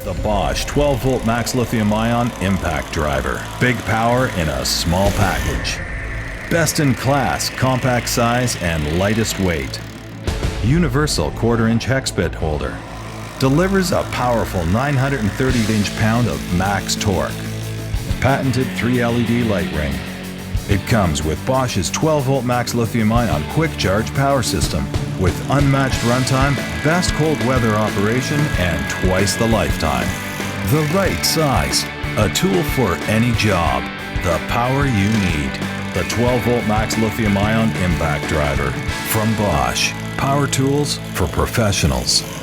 The Bosch 12-volt max lithium-ion impact driver. Big power in a small package. Best in class, compact size, and lightest weight. Universal quarter-inch hex bit holder. Delivers a powerful 930 inch-pound of max torque. Patented 3 LED light ring. It comes with Bosch's 12-volt max lithium-ion quick charge power system with unmatched runtime, best cold weather operation, and twice the lifetime. The right size. A tool for any job. The power you need. The 12-volt max lithium-ion impact driver from Bosch. Power tools for professionals.